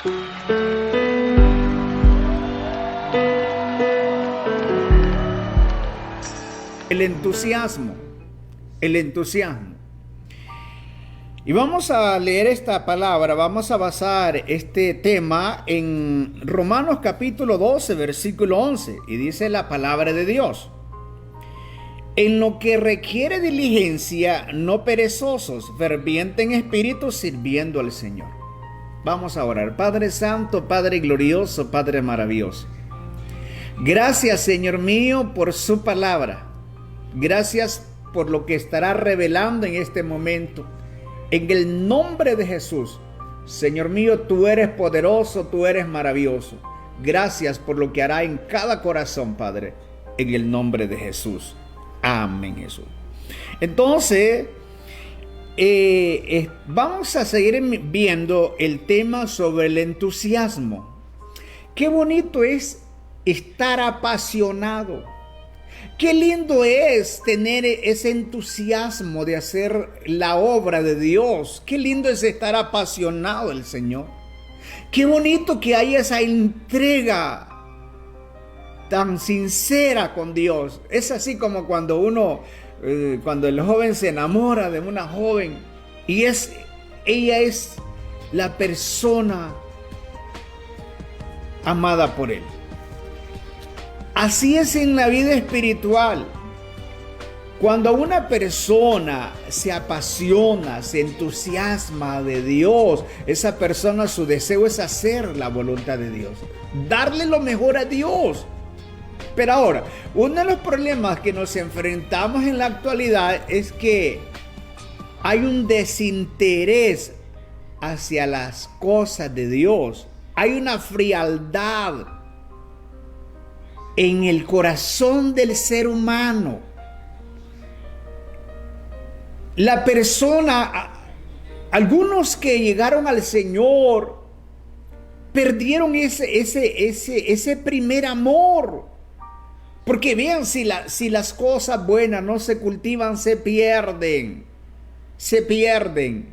El entusiasmo, el entusiasmo. Y vamos a leer esta palabra, vamos a basar este tema en Romanos capítulo 12, versículo 11, y dice la palabra de Dios: en lo que requiere diligencia, no perezosos, ferviente en espíritu, sirviendo al Señor. Vamos a orar. Padre Santo, Padre glorioso, Padre maravilloso, gracias, Señor mío, por su palabra. Gracias por lo que estará revelando en este momento. En el nombre de Jesús, Señor mío, tú eres poderoso, tú eres maravilloso. Gracias por lo que hará en cada corazón, Padre, en el nombre de Jesús. Amén, Jesús. Entonces, vamos a seguir viendo el tema sobre el entusiasmo. Qué bonito es estar apasionado. Qué lindo es tener ese entusiasmo de hacer la obra de Dios. Qué lindo es estar apasionado del Señor. Qué bonito que haya esa entrega tan sincera con Dios. Es así como cuando cuando el joven se enamora de una joven y ella es la persona amada por él. Así es en la vida espiritual. Cuando una persona se apasiona, se entusiasma de Dios, esa persona, su deseo es hacer la voluntad de Dios, darle lo mejor a Dios. Pero ahora, uno de los problemas que nos enfrentamos en la actualidad es que hay un desinterés hacia las cosas de Dios. Hay una frialdad en el corazón del ser humano. La persona, algunos que llegaron al Señor, perdieron ese primer amor. Porque vean, si las cosas buenas no se cultivan, se pierden. Se pierden.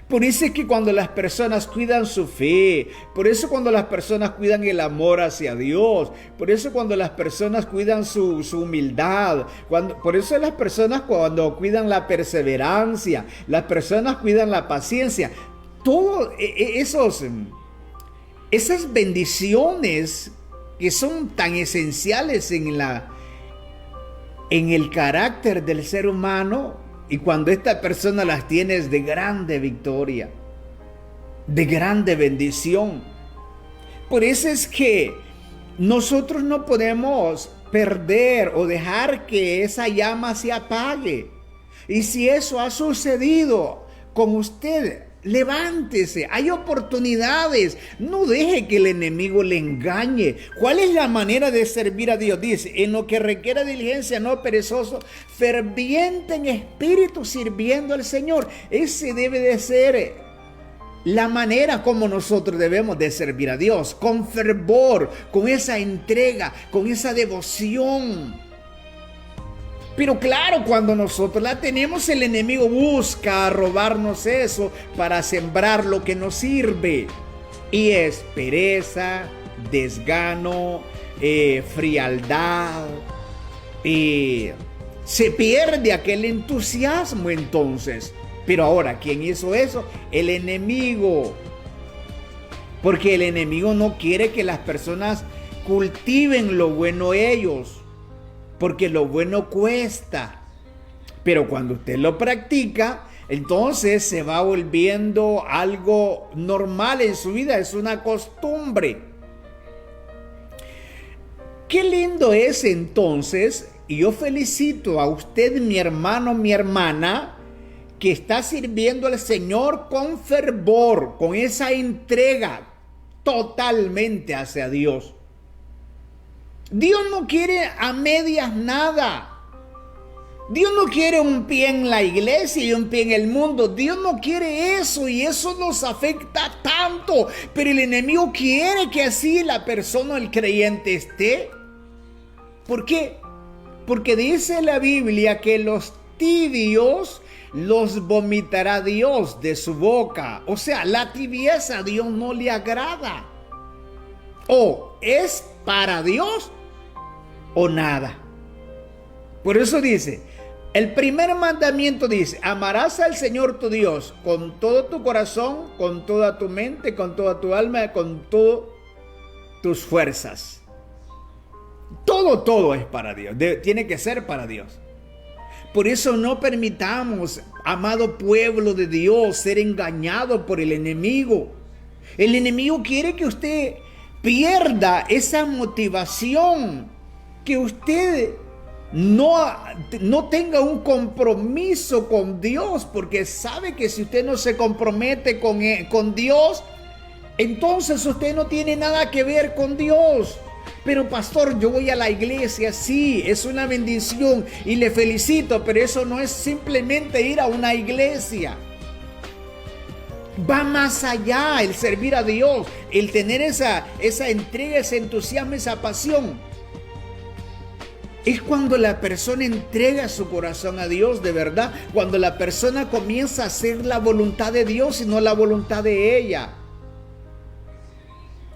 Por eso es que cuando las personas cuidan su fe, por eso cuando las personas cuidan el amor hacia Dios, por eso cuando las personas cuidan su humildad, por eso las personas cuando cuidan la perseverancia, las personas cuidan la paciencia, todas esas bendiciones que son tan esenciales en el carácter del ser humano. Y cuando esta persona las tiene es de grande victoria, de grande bendición. Por eso es que nosotros no podemos perder o dejar que esa llama se apague. Y si eso ha sucedido con usted, levántese, hay oportunidades, no deje que el enemigo le engañe. ¿Cuál es la manera de servir a Dios? Dice, en lo que requiera diligencia, no perezoso, ferviente en espíritu, sirviendo al Señor. Ese debe de ser la manera como nosotros debemos de servir a Dios, con fervor, con esa entrega, con esa devoción. Pero claro, cuando nosotros la tenemos, el enemigo busca robarnos eso para sembrar lo que nos sirve. Y es pereza, desgano, frialdad. Se pierde aquel entusiasmo entonces. Pero ahora, ¿quién hizo eso? El enemigo. Porque el enemigo no quiere que las personas cultiven lo bueno ellos. Porque lo bueno cuesta. Pero cuando usted lo practica, entonces se va volviendo algo normal en su vida. Es una costumbre. Qué lindo es entonces, y yo felicito a usted, mi hermano, mi hermana, que está sirviendo al Señor con fervor, con esa entrega totalmente hacia Dios. Dios no quiere a medias nada. Dios no quiere un pie en la iglesia y un pie en el mundo. Dios no quiere eso y eso nos afecta tanto. Pero el enemigo quiere que así la persona, el creyente, esté. ¿Por qué? Porque dice la Biblia que los tibios los vomitará Dios de su boca. O sea, la tibieza a Dios no le agrada. O es para Dios o nada. Por eso dice, el primer mandamiento dice, amarás al Señor tu Dios con todo tu corazón, con toda tu mente, con toda tu alma, con todas tus fuerzas. Todo es para Dios. Tiene que ser para Dios. Por eso no permitamos, amado pueblo de Dios, ser engañado por el enemigo. El enemigo quiere que usted pierda esa motivación, que usted no tenga un compromiso con Dios, porque sabe que si usted no se compromete con Dios, entonces usted no tiene nada que ver con Dios. Pero pastor, yo voy a la iglesia, sí, es una bendición y le felicito, pero eso no es simplemente ir a una iglesia. Va más allá el servir a Dios, el tener esa entrega, ese entusiasmo, esa pasión. Es cuando la persona entrega su corazón a Dios de verdad, cuando la persona comienza a hacer la voluntad de Dios y no la voluntad de ella.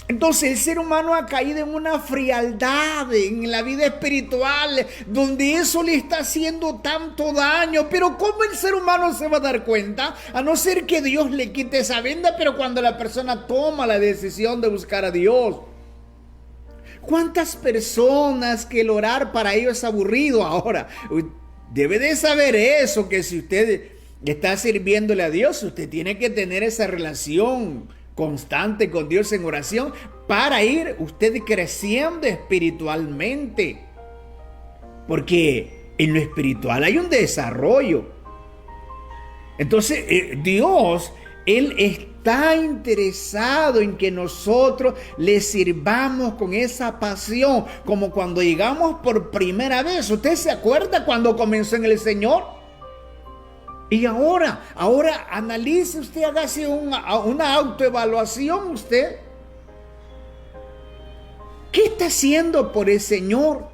Entonces el ser humano ha caído en una frialdad en la vida espiritual, donde eso le está haciendo tanto daño. Pero ¿cómo el ser humano se va a dar cuenta? A no ser que Dios le quite esa venda, pero cuando la persona toma la decisión de buscar a Dios. ¿Cuántas personas que el orar para ellos es aburrido? Ahora, debe de saber eso, que si usted está sirviéndole a Dios, usted tiene que tener esa relación constante con Dios en oración para ir usted creciendo espiritualmente. Porque en lo espiritual hay un desarrollo. Entonces, Dios, Él está interesado en que nosotros le sirvamos con esa pasión, como cuando llegamos por primera vez. ¿Usted se acuerda cuando comenzó en el Señor? Y ahora analice usted, hágase una autoevaluación usted. ¿Qué está haciendo por el Señor?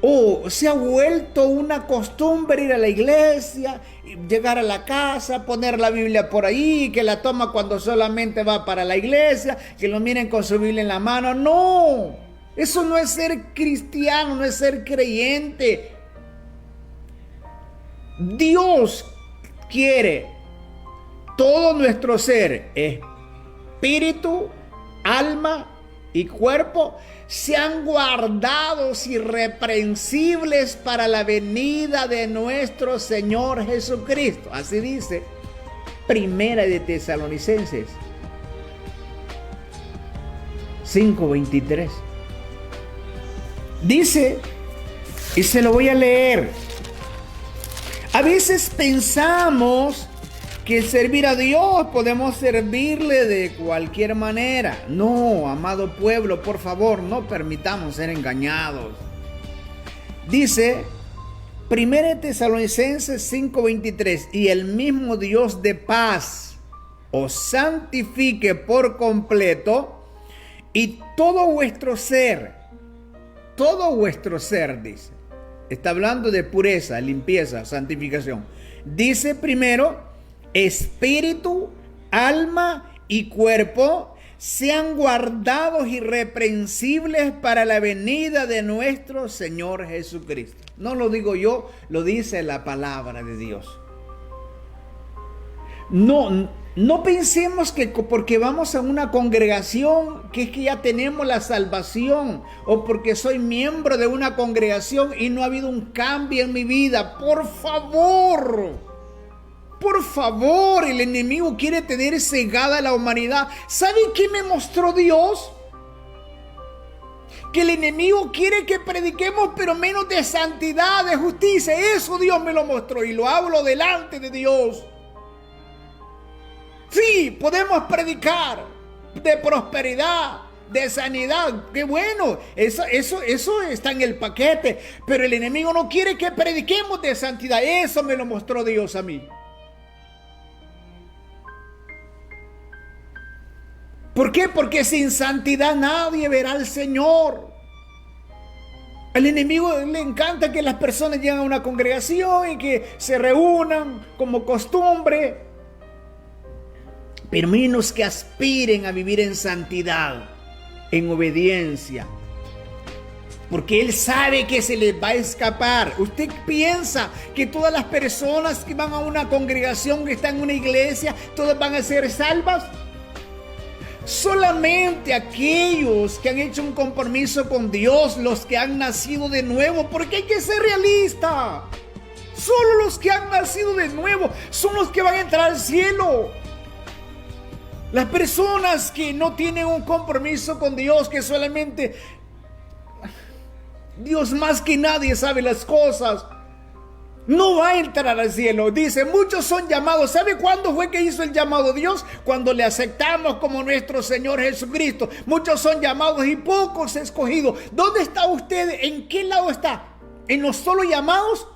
¿O se ha vuelto una costumbre ir a la iglesia, llegar a la casa, poner la Biblia por ahí, que la toma cuando solamente va para la iglesia, que lo miren con su Biblia en la mano? No, eso no es ser cristiano, no es ser creyente. Dios quiere todo nuestro ser, espíritu, alma y cuerpo, sean guardados irreprensibles para la venida de nuestro Señor Jesucristo. Así dice Primera de Tesalonicenses 5:23. Dice, y se lo voy a leer. A veces pensamos que servir a Dios podemos servirle de cualquier manera. No, amado pueblo, por favor, no permitamos ser engañados. Dice 1 Tesalonicenses 5:23, y el mismo Dios de paz os santifique por completo, y todo vuestro ser, dice. Está hablando de pureza, limpieza, santificación. Dice primero, espíritu, alma y cuerpo sean guardados irreprensibles para la venida de nuestro Señor Jesucristo. No lo digo yo, lo dice la palabra de Dios. No pensemos que porque vamos a una congregación que es que ya tenemos la salvación, o porque soy miembro de una congregación y no ha habido un cambio en mi vida. Por favor, el enemigo quiere tener cegada a la humanidad. ¿Saben qué me mostró Dios? Que el enemigo quiere que prediquemos, pero menos de santidad, de justicia. Eso Dios me lo mostró y lo hablo delante de Dios. Sí, podemos predicar de prosperidad, de sanidad. Qué bueno, eso está en el paquete. Pero el enemigo no quiere que prediquemos de santidad. Eso me lo mostró Dios a mí. ¿Por qué? Porque sin santidad nadie verá al Señor. Al enemigo le encanta que las personas lleguen a una congregación y que se reúnan como costumbre, pero menos que aspiren a vivir en santidad, en obediencia. Porque Él sabe que se les va a escapar. ¿Usted piensa que todas las personas que van a una congregación, que están en una iglesia, todas van a ser salvas? Solamente aquellos que han hecho un compromiso con Dios, los que han nacido de nuevo, porque hay que ser realista. Solo los que han nacido de nuevo son los que van a entrar al cielo. Las personas que no tienen un compromiso con Dios, que solamente Dios más que nadie sabe las cosas, no va a entrar al cielo. Dice, muchos son llamados. ¿Sabe cuándo fue que hizo el llamado Dios? Cuando le aceptamos como nuestro Señor Jesucristo. Muchos son llamados y pocos escogidos. ¿Dónde está usted? ¿En qué lado está? ¿En los solo llamados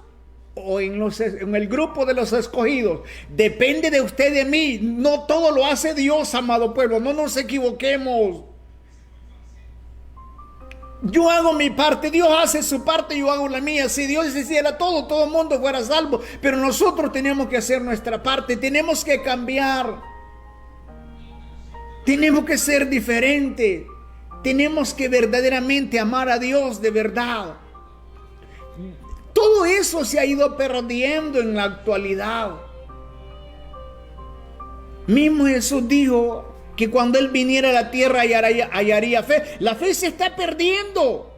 o en el grupo de los escogidos? Depende de usted, de mí. No todo lo hace Dios, amado pueblo. No nos equivoquemos. Yo hago mi parte, Dios hace su parte, yo hago la mía. Si Dios hiciera todo el mundo fuera salvo. Pero nosotros tenemos que hacer nuestra parte, tenemos que cambiar. Tenemos que ser diferentes. Tenemos que verdaderamente amar a Dios de verdad. Todo eso se ha ido perdiendo en la actualidad. Mismo Jesús dijo que cuando Él viniera a la tierra hallaría fe. La fe se está perdiendo.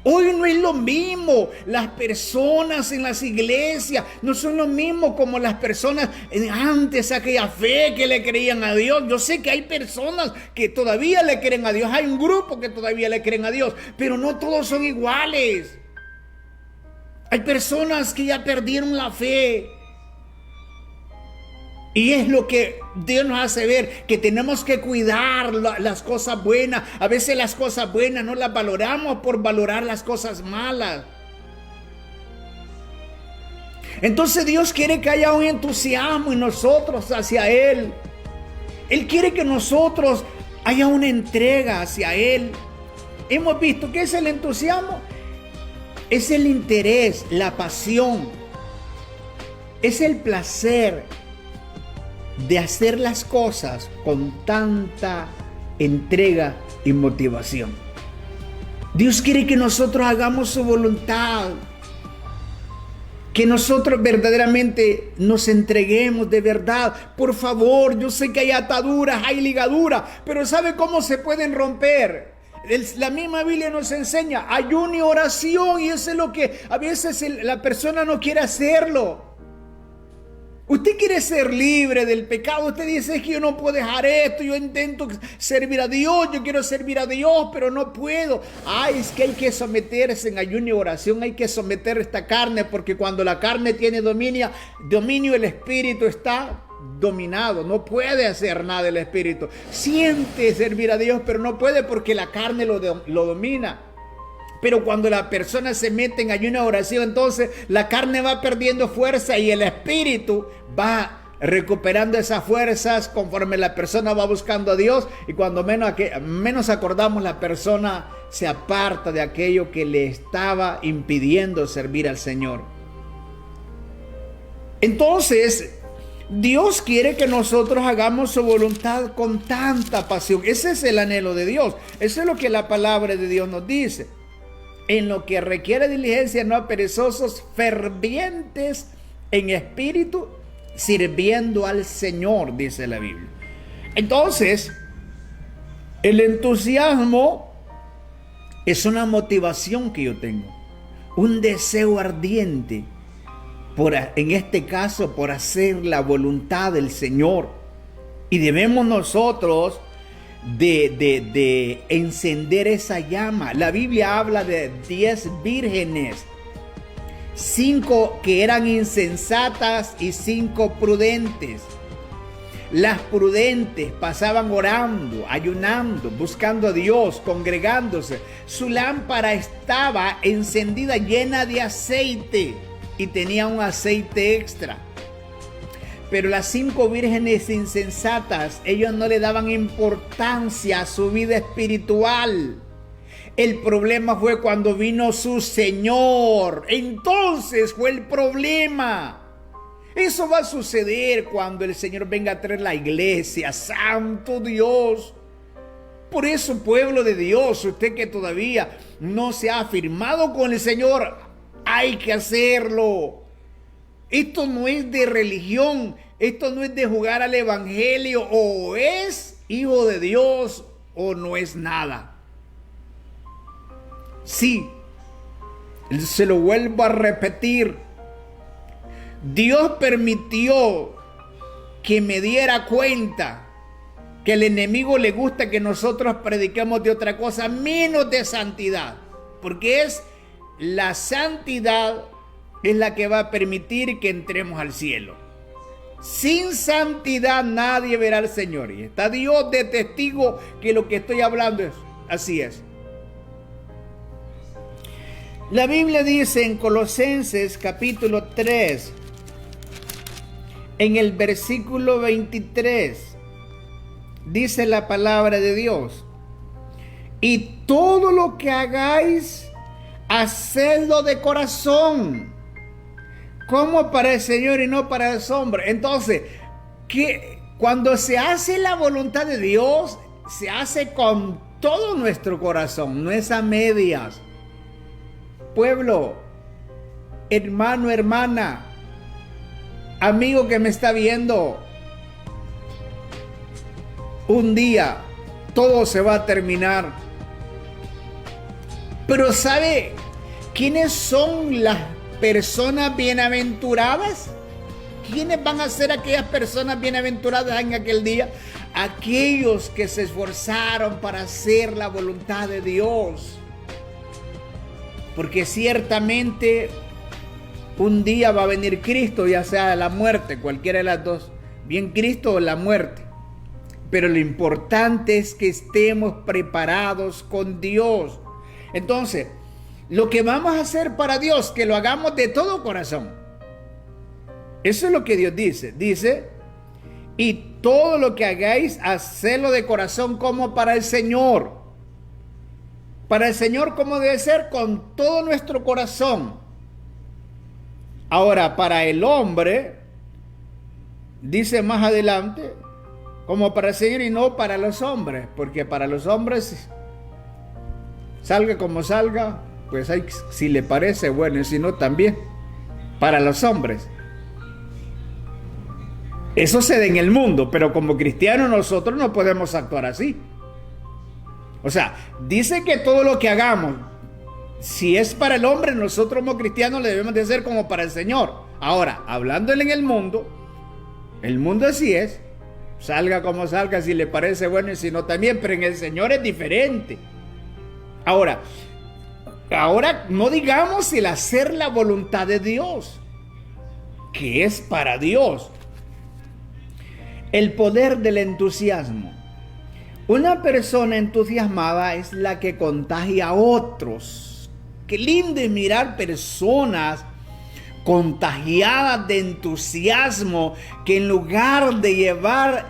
Hoy no es lo mismo. Las personas en las iglesias no son lo mismo como las personas antes, aquella fe que le creían a Dios. Yo sé que hay personas que todavía le creen a Dios. Hay un grupo que todavía le creen a Dios, pero no todos son iguales. Hay personas que ya perdieron la fe. Y es lo que Dios nos hace ver, que tenemos que cuidar las cosas buenas. A veces las cosas buenas no las valoramos por valorar las cosas malas. Entonces Dios quiere que haya un entusiasmo en nosotros hacia Él. Él quiere que nosotros haya una entrega hacia Él. Hemos visto que es el entusiasmo. Es el interés, la pasión. Es el placer de hacer las cosas con tanta entrega y motivación. Dios quiere que nosotros hagamos su voluntad, que nosotros verdaderamente nos entreguemos de verdad. Por favor, yo sé que hay ataduras, hay ligaduras, pero ¿sabe cómo se pueden romper? La misma Biblia nos enseña ayuno y oración, y eso es lo que a veces la persona no quiere hacerlo. Usted quiere ser libre del pecado. Usted dice, es que yo no puedo dejar esto. Yo intento servir a Dios. Yo quiero servir a Dios, pero no puedo. Ay, es que hay que someterse en ayuno y oración. Hay que someter esta carne, porque cuando la carne tiene dominio, el espíritu está dominado. No puede hacer nada el espíritu. Siente servir a Dios, pero no puede porque la carne lo domina. Pero cuando la persona se mete en ayuno y oración, entonces la carne va perdiendo fuerza y el espíritu va recuperando esas fuerzas conforme la persona va buscando a Dios. Y cuando menos acordamos, la persona se aparta de aquello que le estaba impidiendo servir al Señor. Entonces, Dios quiere que nosotros hagamos su voluntad con tanta pasión. Ese es el anhelo de Dios. Eso es lo que la palabra de Dios nos dice. En lo que requiere diligencia, no perezosos, fervientes en espíritu, sirviendo al Señor, dice la Biblia. Entonces, el entusiasmo es una motivación que yo tengo, un deseo ardiente, en este caso, por hacer la voluntad del Señor. Y debemos nosotros de encender esa llama. La Biblia habla de 10 vírgenes, 5 que eran insensatas y 5 prudentes. Las prudentes pasaban orando, ayunando, buscando a Dios, congregándose. Su lámpara estaba encendida, llena de aceite, y tenía un aceite extra. Pero las 5 vírgenes insensatas, ellos no le daban importancia a su vida espiritual. El problema fue cuando vino su Señor. Entonces fue el problema. Eso va a suceder cuando el Señor venga a traer la iglesia. Santo Dios. Por eso, pueblo de Dios, usted que todavía no se ha afirmado con el Señor, hay que hacerlo. Esto no es de religión. Esto no es de jugar al evangelio. O es hijo de Dios o no es nada. Sí, se lo vuelvo a repetir. Dios permitió que me diera cuenta que al enemigo le gusta que nosotros prediquemos de otra cosa menos de santidad. Porque es la santidad es la que va a permitir que entremos al cielo. Sin santidad nadie verá al Señor. Y está Dios de testigo que lo que estoy hablando es así es. La Biblia dice en Colosenses capítulo 3, en el versículo 23, dice la palabra de Dios: y todo lo que hagáis, hacedlo de corazón, como para el Señor y no para los hombres. Entonces, cuando se hace la voluntad de Dios, se hace con todo nuestro corazón, no es a medias. Pueblo, hermano, hermana, amigo que me está viendo, un día todo se va a terminar. Pero ¿sabe quiénes son las personas bienaventuradas? ¿Quiénes van a ser aquellas personas bienaventuradas en aquel día? Aquellos que se esforzaron para hacer la voluntad de Dios. Porque ciertamente un día va a venir Cristo, ya sea la muerte, cualquiera de las dos, bien Cristo o la muerte. Pero lo importante es que estemos preparados con Dios. Entonces, lo que vamos a hacer para Dios, que lo hagamos de todo corazón. Eso es lo que Dios dice. Dice, y todo lo que hagáis, hacedlo de corazón como para el Señor. Para el Señor, ¿cómo debe ser? Con todo nuestro corazón. Ahora, para el hombre, dice más adelante, como para el Señor y no para los hombres. Porque para los hombres, salga como salga, pues hay, si le parece bueno y si no también. Para los hombres. Eso se da en el mundo, pero como cristianos nosotros no podemos actuar así. O sea, dice que todo lo que hagamos, si es para el hombre, nosotros como cristianos le debemos de hacer como para el Señor. Ahora, hablándole en el mundo así es. Salga como salga, si le parece bueno y si no también, pero en el Señor es diferente. Ahora no digamos el hacer la voluntad de Dios, que es para Dios. El poder del entusiasmo. Una persona entusiasmada es la que contagia a otros. Qué lindo es mirar personas contagiadas de entusiasmo que en lugar de llevar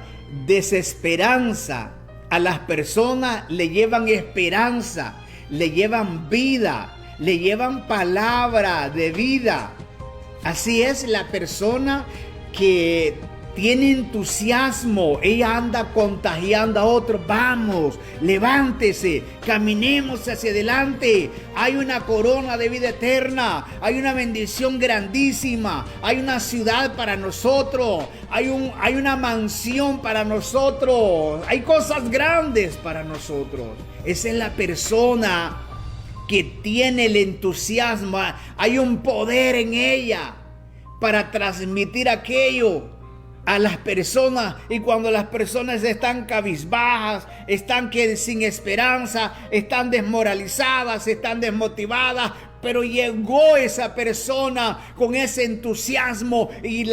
desesperanza a las personas, le llevan esperanza, le llevan vida, le llevan palabra de vida. Así es la persona que tiene entusiasmo, ella anda contagiando a otros. Vamos, levántese, caminemos hacia adelante. Hay una corona de vida eterna, hay una bendición grandísima, hay una ciudad para nosotros, hay una mansión para nosotros, hay cosas grandes para nosotros. Esa es la persona que tiene el entusiasmo, hay un poder en ella para transmitir aquello a las personas. Y cuando las personas están cabizbajas, están sin esperanza, están desmoralizadas, están desmotivadas, pero llegó esa persona con ese entusiasmo y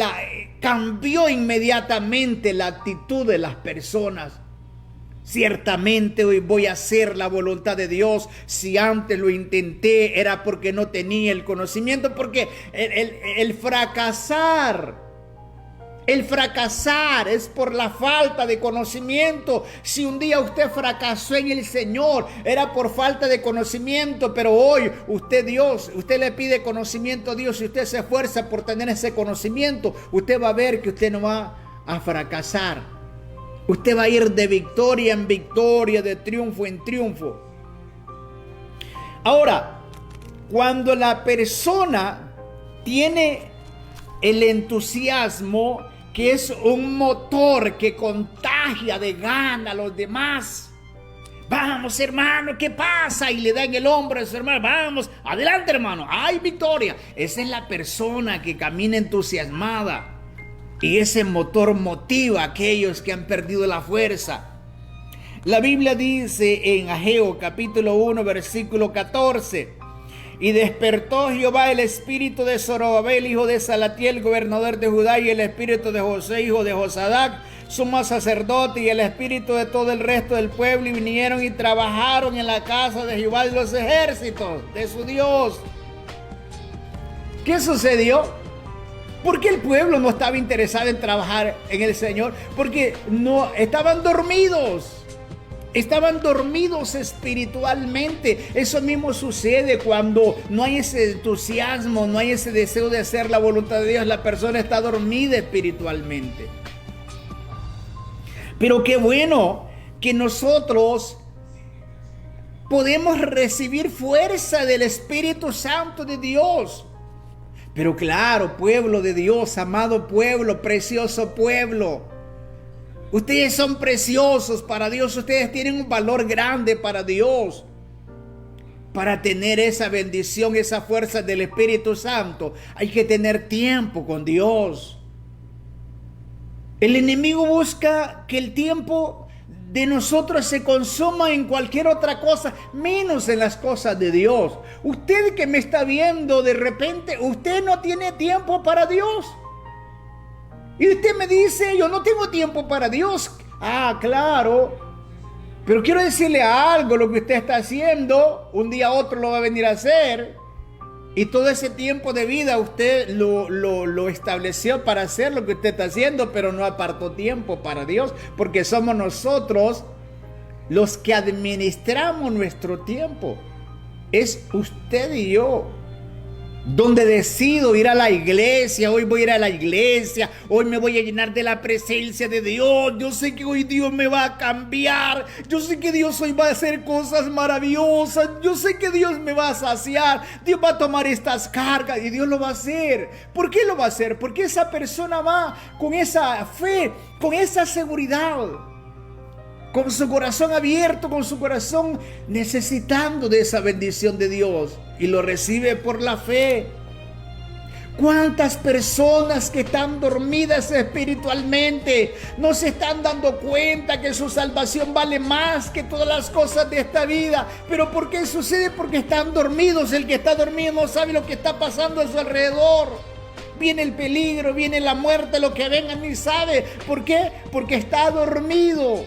cambió inmediatamente la actitud de las personas. Ciertamente hoy voy a hacer la voluntad de Dios. Si antes lo intenté era porque no tenía el conocimiento, porque el fracasar El fracasar es por la falta de conocimiento. Si un día usted fracasó en el Señor, era por falta de conocimiento, pero hoy usted le pide conocimiento a Dios y usted se esfuerza por tener ese conocimiento, usted va a ver que usted no va a fracasar. Usted va a ir de victoria en victoria, de triunfo en triunfo. Ahora, cuando la persona tiene el entusiasmo, que es un motor que contagia de gana a los demás. Vamos, hermano, ¿qué pasa? Y le da en el hombro a su hermano. Vamos, adelante, hermano. ¡Hay victoria! Esa es la persona que camina entusiasmada. Y ese motor motiva a aquellos que han perdido la fuerza. La Biblia dice en Ageo capítulo 1, versículo 14. Y despertó Jehová el espíritu de Zorobabel, hijo de Salatiel, gobernador de Judá, y el espíritu de José, hijo de Josadac, sumo sacerdote, y el espíritu de todo el resto del pueblo, y vinieron y trabajaron en la casa de Jehová de los ejércitos, de su Dios. ¿Qué sucedió? ¿Por qué el pueblo no estaba interesado en trabajar en el Señor? Porque no estaban dormidos. Estaban dormidos espiritualmente. Eso mismo sucede cuando no hay ese entusiasmo, no hay ese deseo de hacer la voluntad de Dios. La persona está dormida espiritualmente. Pero qué bueno que nosotros podemos recibir fuerza del Espíritu Santo de Dios. Pero claro, pueblo de Dios, amado pueblo, precioso pueblo. Ustedes son preciosos para Dios. Ustedes tienen un valor grande para Dios. Para tener esa bendición, esa fuerza del Espíritu Santo, hay que tener tiempo con Dios. El enemigo busca que el tiempo de nosotros se consuma en cualquier otra cosa, menos en las cosas de Dios. Usted que me está viendo, de repente, usted no tiene tiempo para Dios. Y usted me dice, yo no tengo tiempo para Dios. Ah, claro. Pero quiero decirle algo, lo que usted está haciendo, un día otro lo va a venir a hacer. Y todo ese tiempo de vida usted lo estableció para hacer lo que usted está haciendo, pero no apartó tiempo para Dios, porque somos nosotros los que administramos nuestro tiempo. Es usted y yo. Donde decido ir a la iglesia, hoy voy a ir a la iglesia, hoy me voy a llenar de la presencia de Dios. Yo sé que hoy Dios me va a cambiar, yo sé que Dios hoy va a hacer cosas maravillosas, yo sé que Dios me va a saciar, Dios va a tomar estas cargas y Dios lo va a hacer. ¿Por qué lo va a hacer? Porque esa persona va con esa fe, con esa seguridad, con su corazón abierto, con su corazón necesitando de esa bendición de Dios, y lo recibe por la fe. ¿Cuántas personas que están dormidas espiritualmente no se están dando cuenta que su salvación vale más que todas las cosas de esta vida? ¿Pero por qué sucede? Porque están dormidos. El que está dormido no sabe lo que está pasando a su alrededor. Viene el peligro, viene la muerte, lo que venga ni sabe. ¿Por qué? Porque está dormido.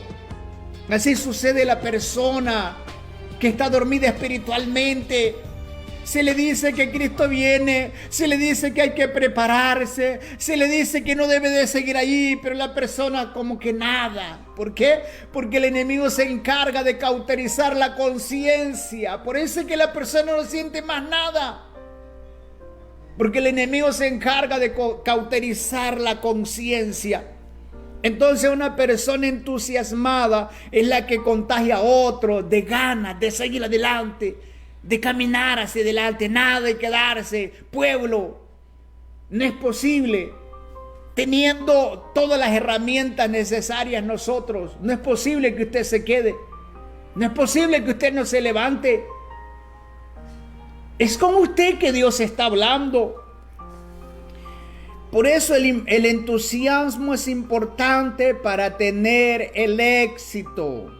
Así sucede la persona que está dormida espiritualmente. Se le dice que Cristo viene, se le dice que hay que prepararse, se le dice que no debe de seguir allí, pero la persona como que nada. ¿Por qué? Porque el enemigo se encarga de cauterizar la conciencia. Por eso es que la persona no siente más nada. Porque el enemigo se encarga de cauterizar la conciencia. Entonces una persona entusiasmada es la que contagia a otro de ganas de seguir adelante, de caminar hacia adelante, nada de quedarse. Pueblo, no es posible, teniendo todas las herramientas necesarias nosotros, no es posible que usted se quede, no es posible que usted no se levante. Es con usted que Dios está hablando. Por eso el entusiasmo es importante para tener el éxito.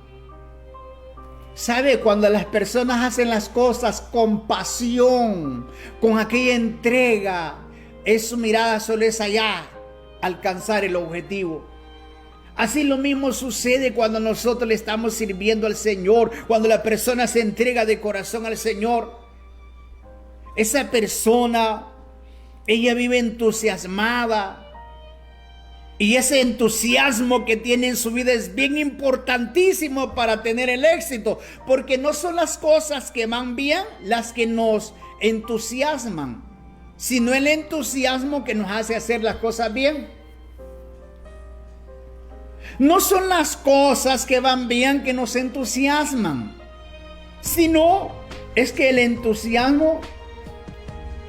¿Sabe? Cuando las personas hacen las cosas con pasión, con aquella entrega, su mirada solo es allá, alcanzar el objetivo. Así lo mismo sucede cuando nosotros le estamos sirviendo al Señor, cuando la persona se entrega de corazón al Señor. Esa persona, ella vive entusiasmada. Y ese entusiasmo que tiene en su vida es bien importantísimo para tener el éxito, porque no son las cosas que van bien las que nos entusiasman, sino el entusiasmo que nos hace hacer las cosas bien. No son las cosas que van bien que nos entusiasman, sino es que el entusiasmo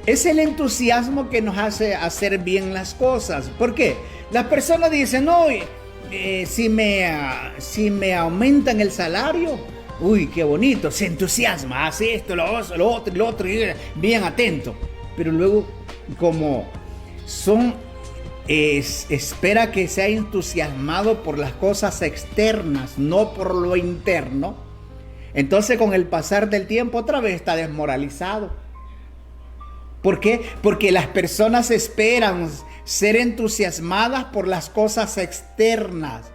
es el entusiasmo que nos hace hacer bien las cosas. ¿Por qué? Las personas dicen, no, si me aumentan el salario, uy, qué bonito, se entusiasma, hace esto, lo otro, y bien atento. Pero luego, como espera que sea entusiasmado por las cosas externas, no por lo interno, entonces con el pasar del tiempo otra vez está desmoralizado. ¿Por qué? Porque las personas esperan ser entusiasmadas por las cosas externas.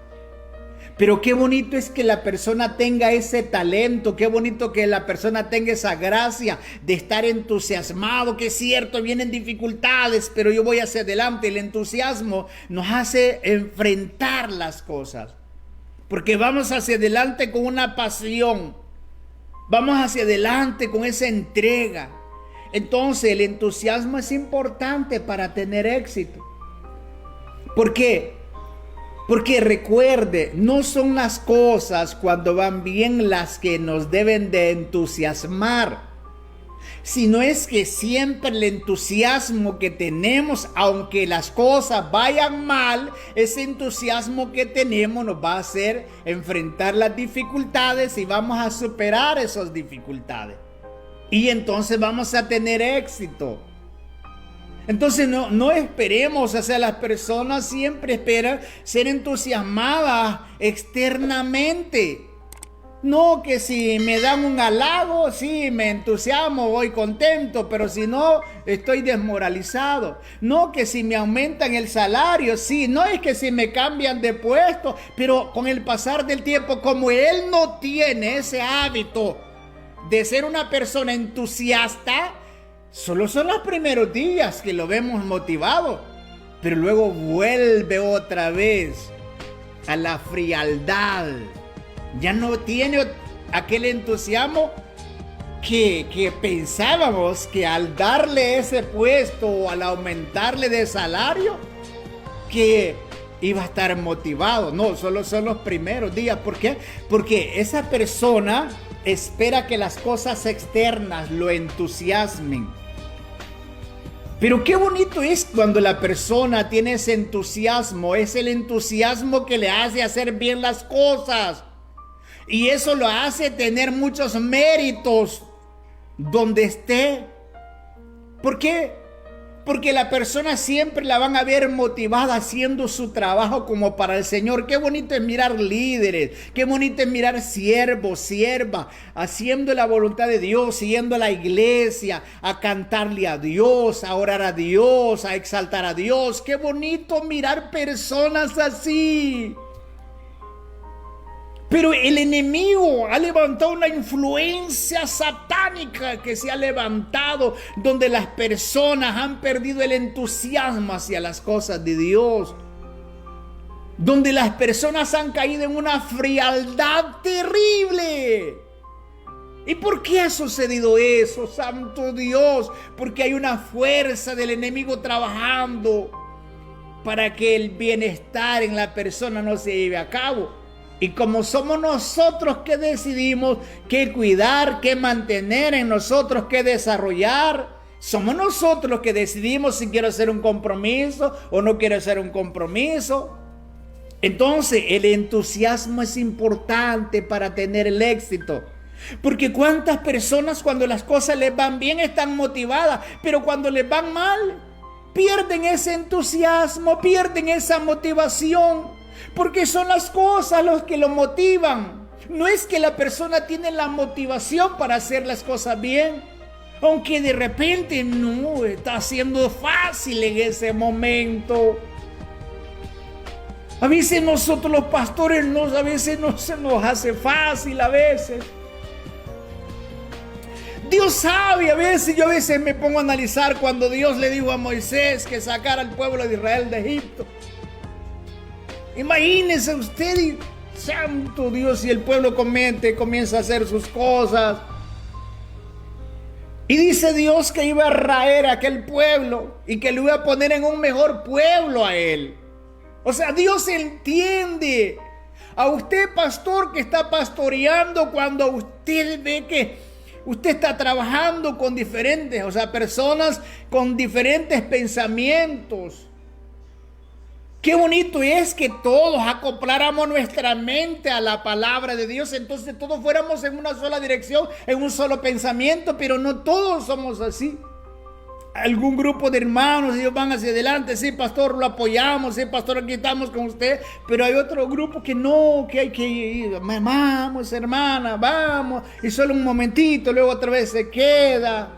Pero qué bonito es que la persona tenga ese talento, qué bonito que la persona tenga esa gracia de estar entusiasmado, que es cierto, vienen dificultades, pero yo voy hacia adelante. El entusiasmo nos hace enfrentar las cosas, porque vamos hacia adelante con una pasión, vamos hacia adelante con esa entrega. Entonces el entusiasmo es importante para tener éxito. ¿Por qué? Porque recuerde, no son las cosas cuando van bien las que nos deben de entusiasmar, sino es que siempre el entusiasmo que tenemos, aunque las cosas vayan mal, ese entusiasmo que tenemos nos va a hacer enfrentar las dificultades y vamos a superar esas dificultades. Y entonces vamos a tener éxito. Entonces no esperemos, o sea, las personas siempre esperan ser entusiasmadas externamente. No, que si me dan un halago, sí, me entusiasmo, voy contento, pero si no, estoy desmoralizado. No, que si me aumentan el salario, sí, no es que si me cambian de puesto, pero con el pasar del tiempo, como él no tiene ese hábito de ser una persona entusiasta, solo son los primeros días que lo vemos motivado, pero luego vuelve otra vez a la frialdad. Ya no tiene aquel entusiasmo que pensábamos que al darle ese puesto o al aumentarle de salario, que iba a estar motivado. No, solo son los primeros días. ¿Por qué? Porque esa persona espera que las cosas externas lo entusiasmen. Pero qué bonito es cuando la persona tiene ese entusiasmo. Es el entusiasmo que le hace hacer bien las cosas. Y eso lo hace tener muchos méritos donde esté. ¿Por qué? Porque la persona siempre la van a ver motivada haciendo su trabajo como para el Señor. Qué bonito es mirar líderes, qué bonito es mirar siervos, siervas, haciendo la voluntad de Dios, siguiendo a la iglesia, a cantarle a Dios, a orar a Dios, a exaltar a Dios. Qué bonito mirar personas así. Pero el enemigo ha levantado una influencia satánica que se ha levantado, donde las personas han perdido el entusiasmo hacia las cosas de Dios, donde las personas han caído en una frialdad terrible. ¿Y por qué ha sucedido eso, santo Dios? Porque hay una fuerza del enemigo trabajando para que el bienestar en la persona no se lleve a cabo. Y como somos nosotros que decidimos qué cuidar, qué mantener en nosotros, qué desarrollar, somos nosotros los que decidimos si quiero hacer un compromiso o no quiero hacer un compromiso. Entonces el entusiasmo es importante para tener el éxito. Porque cuántas personas cuando las cosas les van bien están motivadas, pero cuando les van mal pierden ese entusiasmo, pierden esa motivación. Porque son las cosas los que lo motivan. No es que la persona tiene la motivación para hacer las cosas bien, aunque de repente no está siendo fácil en ese momento. A veces nosotros los pastores a veces no se nos hace fácil a veces. Dios sabe, yo a veces me pongo a analizar cuando Dios le dijo a Moisés que sacara al pueblo de Israel de Egipto. Imagínese usted, y, santo Dios, y el pueblo comienza a hacer sus cosas. Y dice Dios que iba a raer a aquel pueblo y que lo iba a poner en un mejor pueblo a él. O sea, Dios entiende. A usted, pastor, que está pastoreando, cuando usted ve que usted está trabajando con diferentes, o sea, personas con diferentes pensamientos. Qué bonito es que todos acopláramos nuestra mente a la palabra de Dios, entonces todos fuéramos en una sola dirección, en un solo pensamiento, pero no todos somos así. Algún grupo de hermanos, ellos van hacia adelante, sí, pastor, lo apoyamos, sí, pastor, aquí estamos con usted, pero hay otro grupo que no, que hay que ir, vamos, hermana, vamos, y solo un momentito, luego otra vez se queda.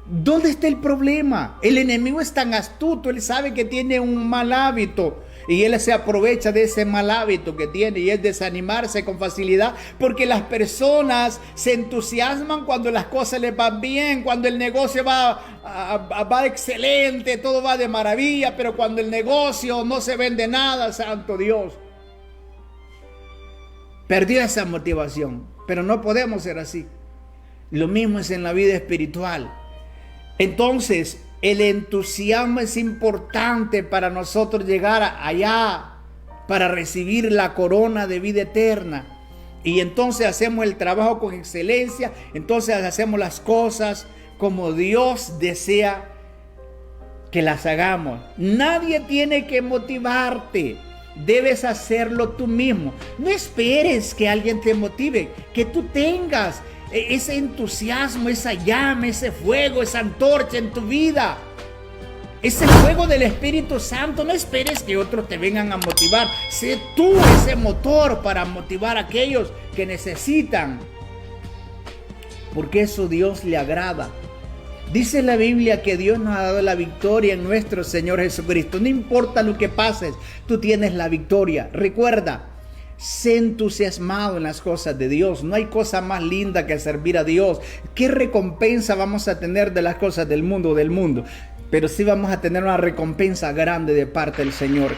¿Dónde está el problema? El enemigo es tan astuto, él sabe que tiene un mal hábito y él se aprovecha de ese mal hábito que tiene, y es desanimarse con facilidad, porque las personas se entusiasman cuando las cosas les van bien, cuando el negocio va excelente, todo va de maravilla, pero cuando el negocio no se vende nada, santo Dios, perdió esa motivación. Pero no podemos ser así. Lo mismo es en la vida espiritual. Entonces, el entusiasmo es importante para nosotros llegar allá, para recibir la corona de vida eterna. Y entonces hacemos el trabajo con excelencia, entonces hacemos las cosas como Dios desea que las hagamos. Nadie tiene que motivarte, debes hacerlo tú mismo. No esperes que alguien te motive, que tú tengas ese entusiasmo, esa llama, ese fuego, esa antorcha en tu vida, ese fuego del Espíritu Santo. No esperes que otros te vengan a motivar. Sé tú ese motor para motivar a aquellos que necesitan, porque eso a Dios le agrada. Dice la Biblia que Dios nos ha dado la victoria en nuestro Señor Jesucristo. No importa lo que pases, tú tienes la victoria. Recuerda, sé entusiasmado en las cosas de Dios. No hay cosa más linda que servir a Dios. ¿Qué recompensa vamos a tener de las cosas del mundo? Pero sí vamos a tener una recompensa grande de parte del Señor.